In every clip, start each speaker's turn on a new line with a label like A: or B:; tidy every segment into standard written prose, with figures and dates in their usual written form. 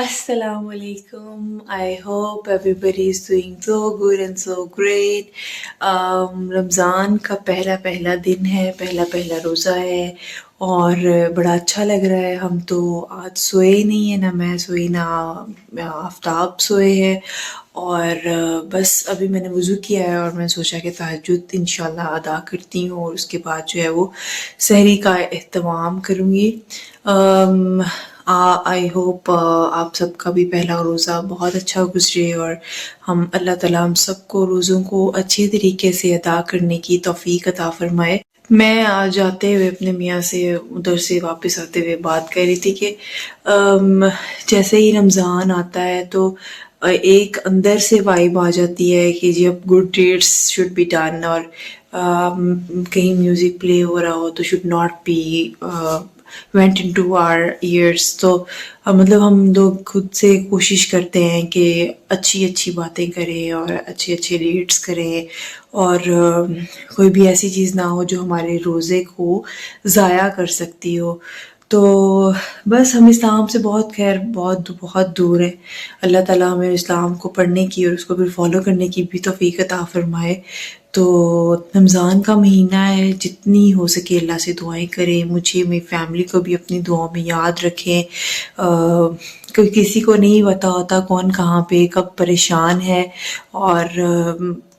A: Assalamualaikum. I hope everybody is doing so good and so great. Ramzan का पहला पहला दिन है, पहला पहला रोज़ा है और बड़ा अच्छा लग रहा है। हम तो आज सोए ही नहीं है, ना मैं सोई ना आफ्ताब सोए है और बस अभी मैंने वज़ू किया है और मैंने सोचा कि तहज्जुद इंशाल्लाह अदा करती हूँ और उसके बाद जो है वो सहरी का एहतमाम करूँगी। आई होप आप सबका भी पहला रोज़ा बहुत अच्छा गुजरे और हम अल्लाह ताला हम सबको रोज़ों को अच्छे तरीके से अदा करने की तौफीक अता फरमाए। मैं आज आते हुए अपने मियाँ से उधर से वापस आते हुए बात कर रही थी कि जैसे ही रमज़ान आता है तो एक अंदर से वाइब आ जाती है कि जी अब good deeds should be done और कहीं म्यूज़िक प्ले हो रहा हो तो should not be went into our ears. तो मतलब हम लोग खुद से कोशिश करते हैं कि अच्छी अच्छी बातें करें और अच्छे अच्छे डीड्स करें और कोई भी ऐसी चीज़ ना हो जो हमारे रोज़े को ज़ाया कर सकती हो। तो बस हम इस्लाम से बहुत खैर बहुत बहुत दूर हैं। अल्लाह ताला हमें इस्लाम को पढ़ने की और उसको फिर फॉलो करने की भी तौफीक अता फरमाए। तो रमज़ान का महीना है, जितनी हो सके अल्लाह से दुआएं करें, मुझे मेरी फैमिली को भी अपनी दुआओं में याद रखें। कोई किसी को नहीं पता होता कौन कहाँ पे कब परेशान है और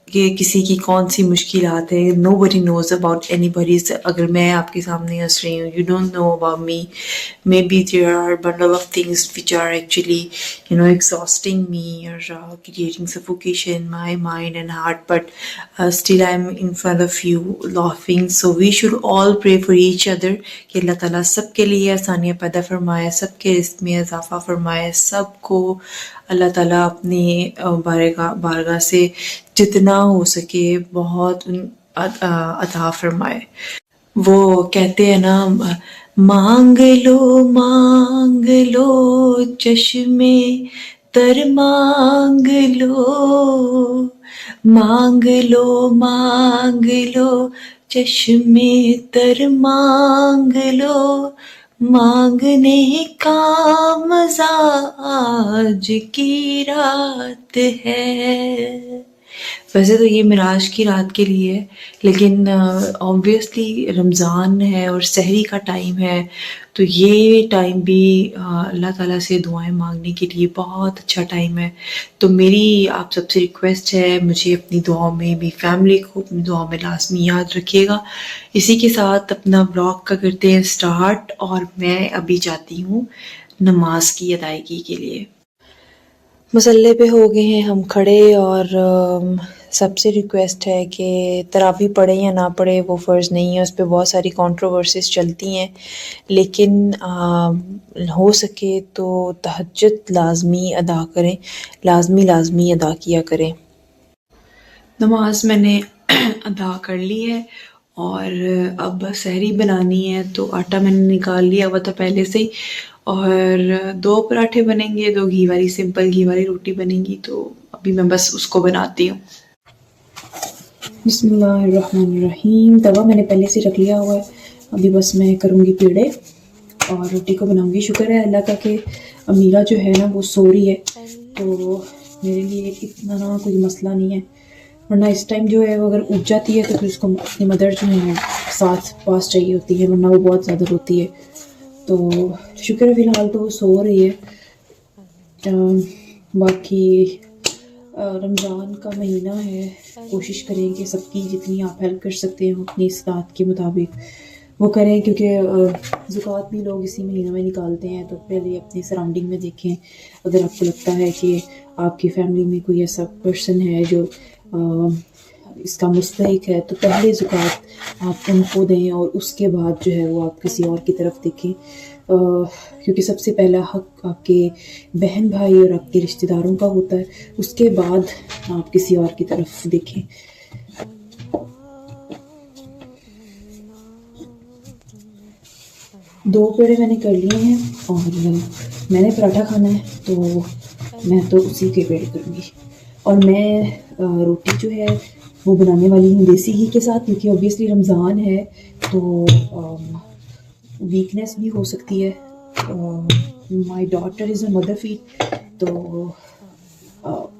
A: कि किसी की कौन सी मुश्किलात है। Nobody knows about anybody's. अगर मैं आपके सामने हंस रही हूँ, you don't know about me. Maybe there are bundle of things which are actually exhausting me or creating suffocation in my mind and heart, but still I'm in front of you laughing. So we should all pray for each other कि अल्लाह ताला सबके लिए आसानियाँ पैदा फरमाए, सबके रिज़्क़ में इजाफ़ा फरमाए, सबको अल्लाह ताला अपनी बारगाह से जितना हो सके बहुत अता फरमाए। वो कहते हैं ना, मांग लो चश्मे तर मांग लो चश्मे तर मांगने का मजा आज की रात है। वैसे तो ये मिराज की रात के लिए है, लेकिन ऑब्वियसली रमज़ान है और सहरी का टाइम है, तो ये टाइम भी अल्लाह ताला से दुआएं मांगने के लिए बहुत अच्छा टाइम है। तो मेरी आप सबसे रिक्वेस्ट है, मुझे अपनी दुआओं में, मेरी फैमिली को अपनी दुआओं में लाजमी याद रखिएगा। इसी के साथ अपना ब्लॉग का करते हैं स्टार्ट और मैं अभी जाती हूँ नमाज की अदायगी के लिए। मसल्ले पे हो गए हैं हम खड़े और सबसे रिक्वेस्ट है कि तरावी पढ़े या ना पढ़े वो फ़र्ज़ नहीं है, उस पर बहुत सारी कंट्रोवर्सीज़ चलती हैं, लेकिन हो सके तो तहज्जुद लाज़मी अदा करें, लाज़मी अदा किया करें। नमाज मैंने अदा कर ली है और अब सहरी बनानी है, तो आटा मैंने निकाल लिया हुआ था पहले से ही और 2 पराठे बनेंगे, 2 घी वाली सिंपल घी वाली रोटी बनेगी, तो अभी मैं बस उसको बनाती हूँ। बिस्मिल्लाहिर्रहमानिर्रहीम। तवा मैंने पहले से रख लिया हुआ है, अभी बस मैं करूँगी पेड़े और रोटी को बनाऊँगी। शुक्र है अल्लाह का कि अमीरा जो है ना वो सो रही है, तो मेरे लिए इतना ना कोई मसला नहीं है, वरना इस टाइम जो है वो अगर उठ जाती है तो फिर उसको अपनी मदर जो है साथ पास चाहिए होती है, वरना वो बहुत ज़्यादा रोती है। तो शुक्र है फ़िलहाल तो वो सो रही है। बाकी रमज़ान का महीना है, कोशिश करें कि सबकी जितनी आप हेल्प कर सकते हैं अपनी इस्तात के मुताबिक वो करें, क्योंकि ज़कात भी लोग इसी महीने में निकालते हैं। तो पहले अपनी सराउंडिंग में देखें, अगर आपको लगता है कि आपकी फैमिली में कोई ऐसा पर्सन है जो इसका मुस्तहिक है, तो पहले ज़कात आप उनको दें और उसके बाद जो है वो आप किसी और की तरफ देखें, क्योंकि सबसे पहला हक आपके बहन भाई और आपके रिश्तेदारों का होता है, उसके बाद आप किसी और की तरफ देखें। दो पेड़े मैंने कर लिए हैं और मैंने पराठा खाना है, तो मैं तो उसी के पेड़े करूँगी। और मैं रोटी जो है वो बनाने वाली हूँ देसी घी के साथ, क्योंकि ऑब्वियसली रमज़ान है तो वीकनेस भी हो सकती है
B: my daughter is a mother feed. तो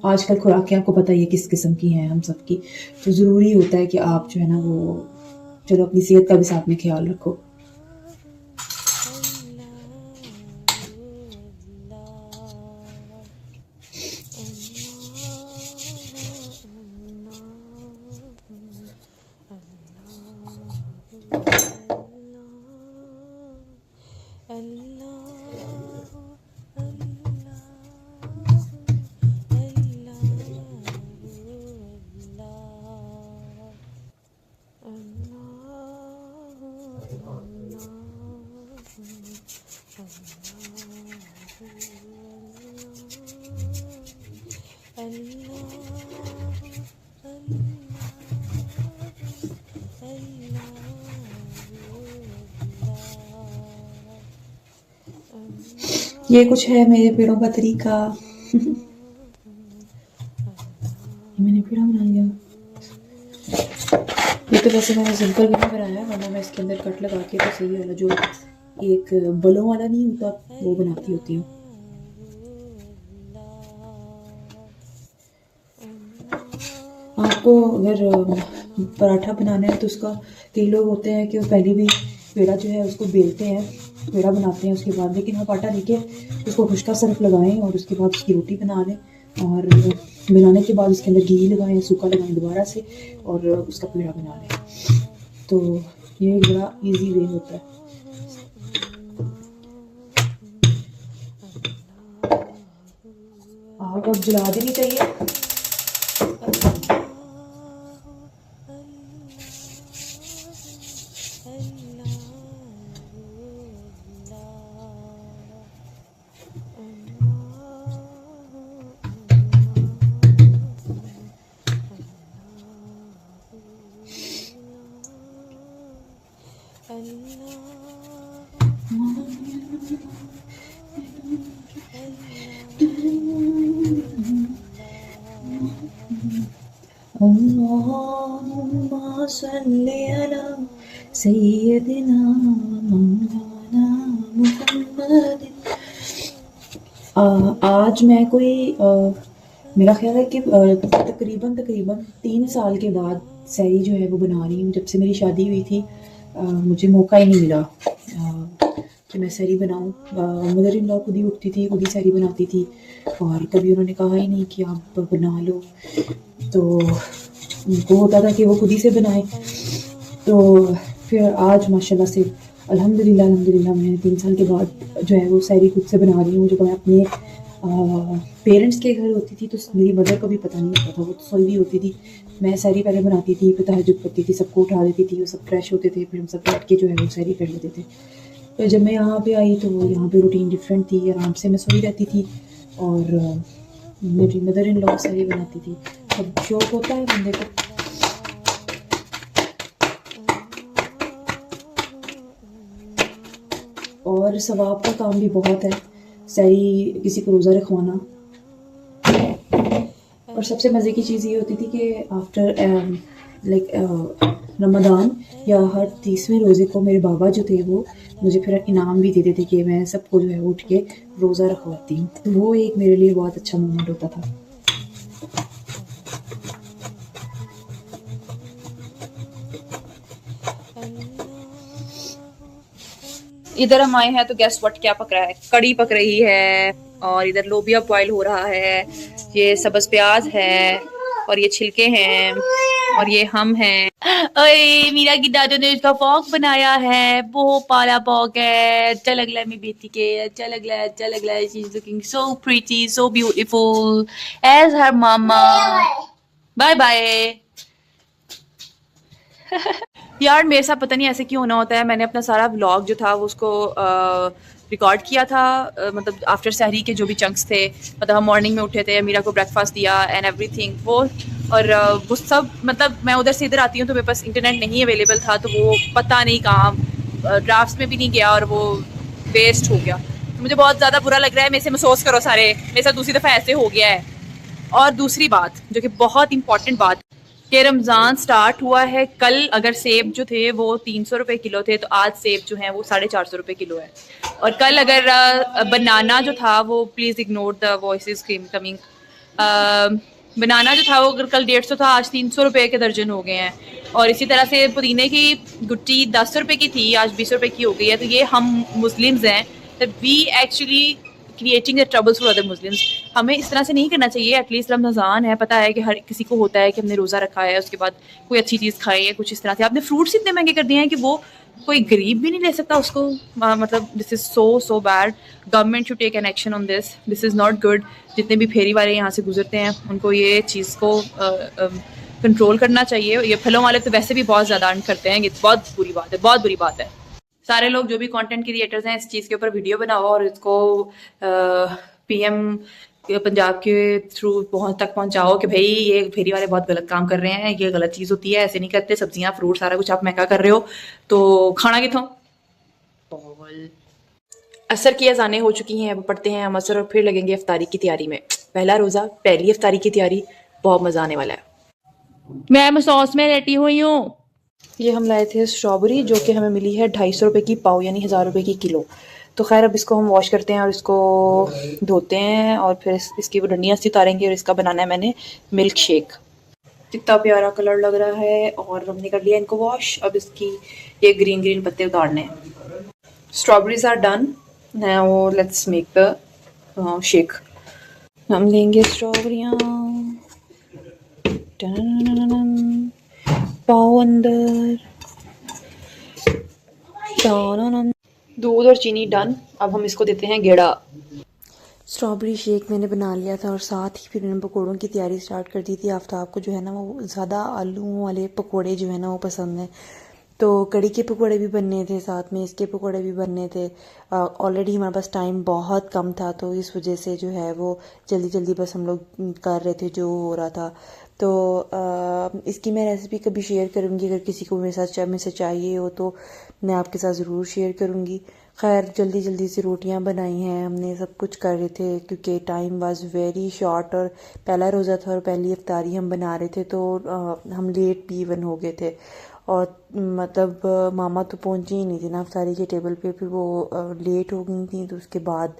B: आजकल खुराकें आपको पता ही है किस किस्म की हैं हम सब की, तो ज़रूरी होता है कि आप जो है ना वो चलो अपनी सेहत का भी साथ में ख्याल रखो। ये कुछ है मेरे पेड़ों का तरीका। ये मैंने पेड़ा बना लिया। ये तो वैसे मैंने सिंपल भी नहीं बनाया, वरना मैं इसके अंदर कट लगा के तो सही वाला जो एक बलों वाला नहीं होता वो बनाती होती हूँ। आपको अगर पराठा बनाना है तो उसका कई लोग होते हैं कि वो पहले भी पेड़ा जो है उसको बेलते हैं, पेड़ा बनाते हैं उसके बाद, लेकिन आप आटा लेके उसको खुश्का सरफ लगाएं और उसके बाद उसकी रोटी बना लें, और बनाने के बाद उसके अंदर घी लगाएं, सूखा लगाएं दोबारा से और उसका पेड़ा बना लें। तो ये एक बड़ा इजी वे होता है। आग अब जला देनी चाहिए। अल्लाहुम्मा सल्ली अला सय्यदिना मौलाना मुहम्मद। आज मैं कोई मेरा ख्याल है कि तकरीबन 3 साल के बाद सैरी जो है वो बना रही हूँ। जब से मेरी शादी हुई थी मुझे मौका ही नहीं मिला कि मैं सैरी बनाऊँ। मदर इन लॉ खुद ही उठती थी, खुद ही सैरी बनाती थी, और कभी उन्होंने कहा ही नहीं कि आप बना लो। तो उनको होता था कि वो खुद ही से बनाए। तो फिर आज माशाल्लाह से अल्हम्दुलिल्लाह मैं 3 साल के बाद जो है वो सैरी खुद से बना रही हूँ। जब मैं अपने पेरेंट्स के घर होती थी तो मेरी मदर को भी पता नहीं होता था, वो तो सोई भी होती थी। मैं सैरी पहले बनाती थी, फिर तहज्जुद पढ़ती थी, सबको उठा देती थी, वो सब फ्रेश होते थे, फिर हम सब बैठ के जो है वो सैरी कर लेते थे। तो जब मैं यहाँ पे आई तो यहाँ पे रूटीन डिफरेंट थी, आराम से मैं सोई रहती थी और मेरी मदर इन लॉ सैरी बनाती थी। अब शौक होता है बंदे को। और सवाब का काम भी बहुत है सैरी किसी को रोज़ा रखवाना। और सबसे मज़े की चीज़ ये होती थी कि आफ्टर रमज़ान या हर 30वें रोज़े को मेरे बाबा जो थे वो मुझे फिर इनाम भी देते थे कि मैं सबको जो है उठ के रोज़ा रखवाती हूँ। तो वो एक मेरे लिए बहुत अच्छा मोमेंट होता था।
C: इधर हम आए हैं तो गैस व्हाट क्या पक रहा है, कड़ी पक रही है और इधर लोबिया बॉईल हो रहा है, ये सब्ज प्याज है और ये छिलके हैं और ये हम हैं। ओए मीरा की दादू ने इसका पॉक बनाया है, वो पाला पॉक है। अच्छा लग रहा है मेरी बेटी के, अच्छा लग रहा है, अच्छा लग रहा है। She is looking so pretty, so beautiful as her mama. Bye bye. यार मेरे साथ पता नहीं ऐसे क्यों होना होता है। मैंने अपना सारा व्लॉग जो था वो उसको रिकॉर्ड किया था, मतलब आफ्टर सहरी के जो भी चंक्स थे, मतलब हम मॉर्निंग में उठे थे, मीरा को ब्रेकफास्ट दिया एंड एवरीथिंग वो, और वो सब मतलब मैं उधर से इधर आती हूँ तो मेरे पास इंटरनेट नहीं अवेलेबल था, तो वो पता नहीं कहाँ ड्राफ्ट्स में भी नहीं गया और वो वेस्ट हो गया। तो मुझे बहुत ज़्यादा बुरा लग रहा है। मेरे से महसूस करो सारे, मेरे साथ दूसरी दफ़ा ऐसे हो गया है। और दूसरी बात जो कि बहुत इंपॉर्टेंट बात, कि रमज़ान स्टार्ट हुआ है। कल अगर सेब जो थे वो 300 रुपये किलो थे, तो आज सेब जो है वो 450 रुपये किलो है। और कल अगर बनाना जो था वो, please ignore the voice coming, बनाना जो था वो अगर कल 150 था, आज 300 रुपये के दर्जन हो गए हैं। और इसी तरह से पुदीने की गुट्टी 10 रुपये की थी, आज 20 रुपये की हो गई है। तो ये हम मुस्लिम्स हैं, we actually creating the troubles for other Muslims. हमें इस तरह से नहीं करना चाहिए। एटलीस्ट रमज़ान है, पता है कि हर किसी को होता है कि हमने रोज़ा रखा है, उसके बाद कोई अच्छी चीज़ खाई है, कुछ इस तरह से। आपने फ्रूट्स इतने महंगे कर दिए हैं कि वो कोई गरीब भी नहीं ले सकता उसको। मतलब this is so bad. Government should take an action on this, this is not good. जितने भी फेरी वाले यहाँ से गुजरते हैं उनको ये चीज़ को कंट्रोल करना चाहिए। ये फलों वाले तो वैसे भी बहुत ज़्यादा अर्न करते हैं, ये बहुत बुरी बात है, बहुत बुरी बात है। सारे लोग जो भी कंटेंट क्रिएटर्स हैं, इस चीज़ के ऊपर वीडियो बनाओ और इसको पीएम पंजाब के थ्रू तक पहुंचाओ कि भाई ये फेरी वाले बहुत गलत काम कर रहे हैं, ये गलत चीज़ होती है, ऐसे नहीं करते। सब्जियां फ्रूट सारा कुछ आप महंगा कर रहे हो, तो खाना कितों। असर की अजानें हो चुकी हैं, अब पढ़ते हैं हम असर और फिर लगेंगे इफ्तारी की तैयारी में। पहला रोज़ा, पहली इफ्तारी की तैयारी, बहुत मज़ा आने वाला है। मैं मसौस में लेटी हुई हूँ। ये हम लाए थे स्ट्रॉबेरी, जो कि हमें मिली है 250 रुपये की पाव, यानी 1000 रुपये की किलो। तो खैर अब इसको हम वॉश करते हैं और इसको धोते हैं और फिर इसकी वो डंडियाँ से उतारेंगे और इसका बनाना है मैंने मिल्क शेक। कितना प्यारा कलर लग रहा है और हमने कर लिया इनको वॉश। अब इसकी ये ग्रीन ग्रीन पत्ते उतारने हैं। Strawberries are done, now let's make the shake. हम लेंगे स्ट्रॉबेरियाँ, पाव अंदर, दूध और चीनी डन। अब हम इसको देते हैं गेड़ा। स्ट्रॉबेरी शेक मैंने बना लिया था और साथ ही फिर मैंने पकौड़ों की तैयारी स्टार्ट कर दी थी। आफ्ताब को जो है ना वो ज़्यादा आलू वाले पकौड़े जो है ना वो पसंद है, तो कड़ी के पकौड़े भी बनने थे, साथ में इसके पकौड़े भी बनने थे। ऑलरेडी हमारे पास टाइम बहुत कम था, तो इस वजह से जो है वो जल्दी जल्दी बस हम लोग कर रहे थे जो हो रहा था। तो इसकी मैं रेसिपी कभी शेयर करूँगी, अगर किसी को मेरे से चाहिए हो तो मैं आपके साथ ज़रूर शेयर करूँगी। खैर जल्दी जल्दी से रोटियां बनाई हैं हमने, सब कुछ कर रहे थे क्योंकि टाइम वाज वेरी शॉर्ट और पहला रोज़ा था और पहली इफ्तारी हम बना रहे थे, तो हम लेट भी इवन हो गए थे। और मतलब मामा तो पहुंची ही नहीं थी ना इफ्तारी के टेबल पे, फिर वो लेट हो गई थी। तो उसके बाद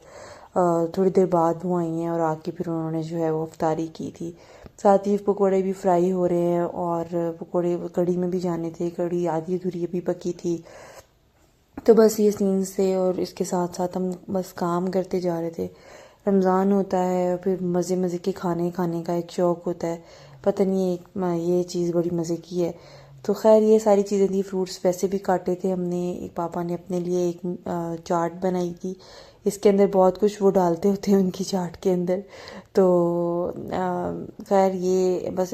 C: थोड़ी देर बाद वो आई हैं और आके फिर उन्होंने जो है वो इफ्तारी की थी। साथ ही पकोड़े भी फ्राई हो रहे हैं और पकोड़े कड़ी में भी जाने थे, कड़ी आधी अधूरी अभी पकी थी। तो बस ये सीन्स थे और इसके साथ साथ हम बस काम करते जा रहे थे। रमज़ान होता है और फिर मज़े मज़े के खाने खाने का एक शौक़ होता है, पता नहीं ये चीज़ बड़ी मज़े की है। तो खैर ये सारी चीज़ें थी। फ्रूट्स वैसे भी काटे थे हमने, एक पापा ने अपने लिए एक चाट बनाई थी। इसके अंदर बहुत कुछ वो डालते होते हैं उनकी चाट के अंदर। तो खैर ये बस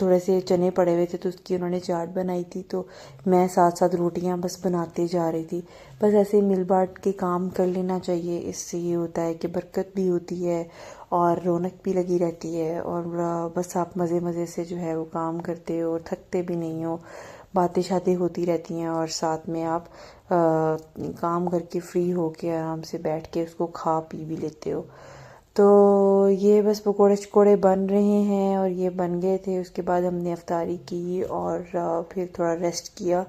C: थोड़े से चने पड़े हुए थे तो उसकी उन्होंने चाट बनाई थी, तो मैं साथ साथ रोटियां बस बनाते जा रही थी। बस ऐसे मिल बांट के काम कर लेना चाहिए, इससे ये होता है कि बरकत भी होती है और रौनक भी लगी रहती है और बस आप मज़े मज़े से जो है वो काम करते हो और थकते भी नहीं हो, बातें शातें होती रहती हैं और साथ में आप काम करके फ्री हो के आराम से बैठ के उसको खा पी भी लेते हो। तो ये बस पकोड़े शकोड़े बन रहे हैं और ये बन गए थे। उसके बाद हमने इफ्तारी की और फिर थोड़ा रेस्ट किया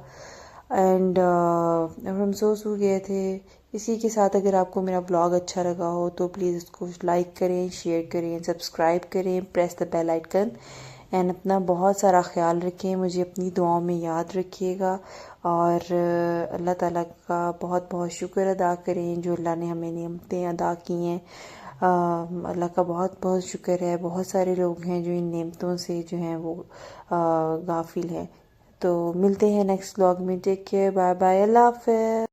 C: एंड हम सो गए थे। इसी के साथ अगर आपको मेरा ब्लॉग अच्छा लगा हो तो प्लीज़ इसको लाइक करें, शेयर करें, सब्सक्राइब करें, press the bell icon and अपना बहुत सारा ख्याल रखें, मुझे अपनी दुआओं में याद रखिएगा और अल्लाह ताला का बहुत बहुत शुक्र अदा करें जो अल्लाह ने हमें नेमतें अदा की हैं। अल्लाह का बहुत बहुत शुक्र है। बहुत सारे लोग हैं जो इन नेमतों से जो हैं वो गाफिल हैं। तो मिलते हैं नेक्स्ट व्लॉग में। टेक केयर, बाय बाय, अल्लाह हाफ़िज़।